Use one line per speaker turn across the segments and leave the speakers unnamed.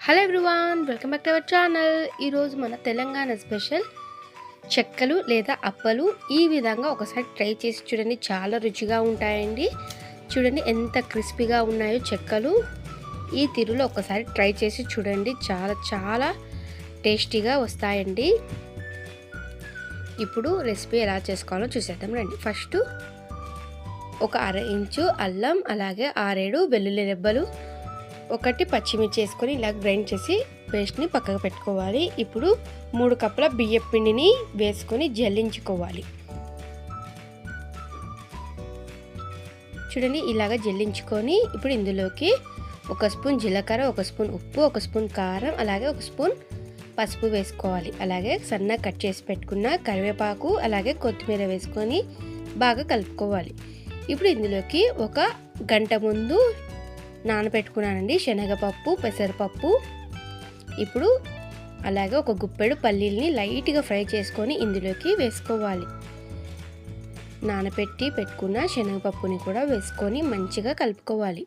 Hello everyone, welcome back to our channel. ఈరోజు మన Telangana special చెక్కలు లేదా అప్పలు. ఈ విధంగా ఒకసారి ట్రై చేసి చూడండి, చాలా రుచిగా ఉంటాయండి. చూడండి ఎంత క్రిస్పీగా ఉన్నాయో చెక్కలు. ఈ తీరులో ఒకసారి ట్రై చేసి చూడండి, చాలా చాలా టేస్టీగా వస్తాయండి. ఇప్పుడు రెసిపీ ఎలా చేసుకోవాలో చూసేద్దాం రండి. ఫస్ట్ ఒక 1/2 ఇంచు అల్లం, అలాగే 6-7 వెల్లుల్లి రెబ్బలు, 1 పచ్చిమిర్చి వేసుకొని ఇలా గ్రైండ్ చేసి పేస్ట్ని పక్కకు పెట్టుకోవాలి. ఇప్పుడు 3 కప్పుల బియ్యం పిండిని వేసుకొని జల్లించుకోవాలి. చూడండి ఇలాగ జల్లించుకొని ఇప్పుడు ఇందులోకి 1 స్పూన్ జీలకర్ర, 1 స్పూన్ ఉప్పు, 1 స్పూన్ కారం, అలాగే 1 స్పూన్ పసుపు వేసుకోవాలి. అలాగే సన్నగా కట్ చేసి పెట్టుకున్న కరివేపాకు, అలాగే కొత్తిమీర వేసుకొని బాగా కలుపుకోవాలి. ఇప్పుడు ఇందులోకి 1 గంట ముందు నానబెట్టుకున్నానండి శనగపప్పు, పెసరపప్పు. ఇప్పుడు అలాగే 1 గుప్పెడు పల్లీల్ని లైట్గా ఫ్రై చేసుకొని ఇందులోకి వేసుకోవాలి. నానబెట్టి పెట్టుకున్న శనగపప్పుని కూడా వేసుకొని మంచిగా కలుపుకోవాలి.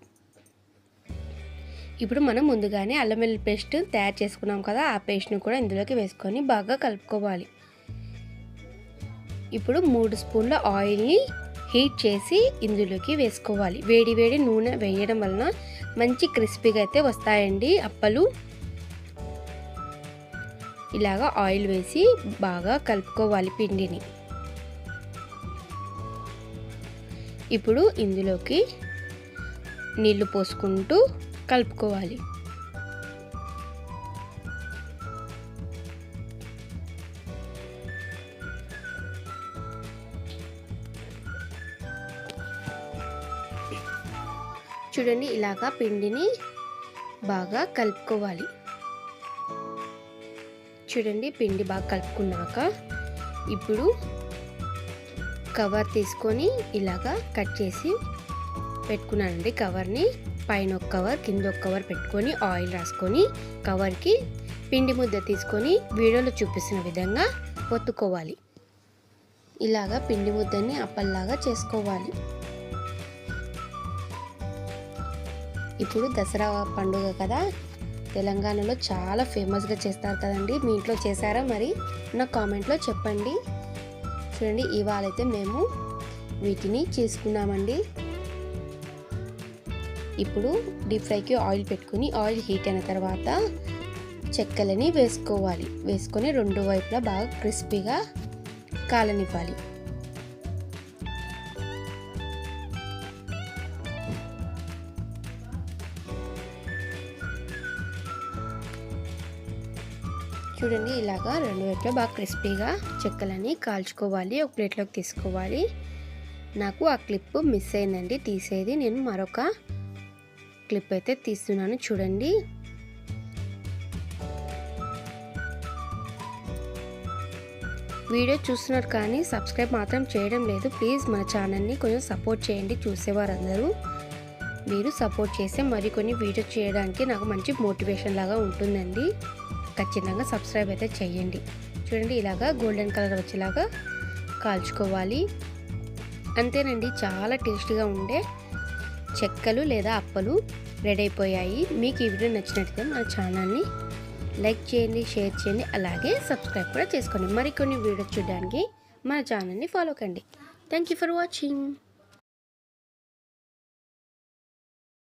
ఇప్పుడు మనం ముందుగానే అల్లం వెల్లుల్లి పేస్ట్ తయారు చేసుకున్నాం కదా, ఆ పేస్ట్ని కూడా ఇందులోకి వేసుకొని బాగా కలుపుకోవాలి. ఇప్పుడు 3 స్పూన్ల ఆయిల్ని హీట్ చేసి ఇందులోకి వేసుకోవాలి. వేడి వేడి నూనె వేయడం వలన మంచి క్రిస్పీగా అయితే వస్తాయండి అప్పలు. ఇలాగా ఆయిల్ వేసి బాగా కలుపుకోవాలి పిండిని. ఇప్పుడు ఇందులోకి నీళ్లు పోసుకుంటూ కలుపుకోవాలి. చూడండి ఇలాగా పిండిని బాగా కలుపుకోవాలి. చూడండి పిండి బాగా కలుపుకున్నాక ఇప్పుడు కవర్ తీసుకొని ఇలాగా కట్ చేసి పెట్టుకున్నానండి. కవర్ని పైన 1 కవర్, కింద 1 కవర్ పెట్టుకొని ఆయిల్ రాసుకొని కవర్కి పిండి ముద్ద తీసుకొని వీడియోలో చూపిస్తున్న విధంగా ఒత్తుకోవాలి. ఇలాగా పిండి ముద్దని అప్పల్లాగా చేసుకోవాలి. ఇప్పుడు దసరా పండుగ కదా, తెలంగాణలో చాలా ఫేమస్గా చేస్తారు కదండి. మీ ఇంట్లో చేశారా మరి? నా కామెంట్లో చెప్పండి. చూడండి ఇవాళైతే మేము వీటిని చేసుకున్నామండి. ఇప్పుడు డీప్ ఫ్రైకి ఆయిల్ పెట్టుకుని ఆయిల్ హీట్ అయిన తర్వాత చెక్కలని వేసుకోవాలి. వేసుకొని 2 వైపులా బాగా క్రిస్పీగా కాలనివ్వాలి. చూడండి ఇలాగా 2 వైపులా బాగా క్రిస్పీగా చెక్కలని కాల్చుకోవాలి. ఒక ప్లేట్లోకి తీసుకోవాలి. నాకు ఆ క్లిప్ మిస్ అయిందండి తీసేది. నేను మరొక క్లిప్ అయితే తీస్తున్నాను. చూడండి వీడియో చూస్తున్నారు కానీ సబ్స్క్రైబ్ మాత్రం చేయడం లేదు. ప్లీజ్ మన ఛానల్ని కొంచెం సపోర్ట్ చేయండి. చూసేవారందరూ మీరు సపోర్ట్ చేస్తే మరికొన్ని వీడియో చేయడానికి నాకు మంచి మోటివేషన్ లాగా ఉంటుందండి. ఖచ్చితంగా సబ్స్క్రైబ్ అయితే చేయండి. చూడండి ఇలాగా గోల్డెన్ కలర్ వచ్చేలాగా కాల్చుకోవాలి. అంతేనండి, చాలా టేస్టీగా ఉండే చెక్కలు లేదా అప్పలు రెడీ అయిపోయాయి. మీకు ఈ వీడియో నచ్చినట్లయితే మన ఛానల్ని లైక్ చేయండి, షేర్ చేయండి, అలాగే సబ్స్క్రైబ్ కూడా చేసుకోండి. మరికొన్ని వీడియోస్ చూడడానికి మన ఛానల్ని ఫాలో కండి. Thank you for watching.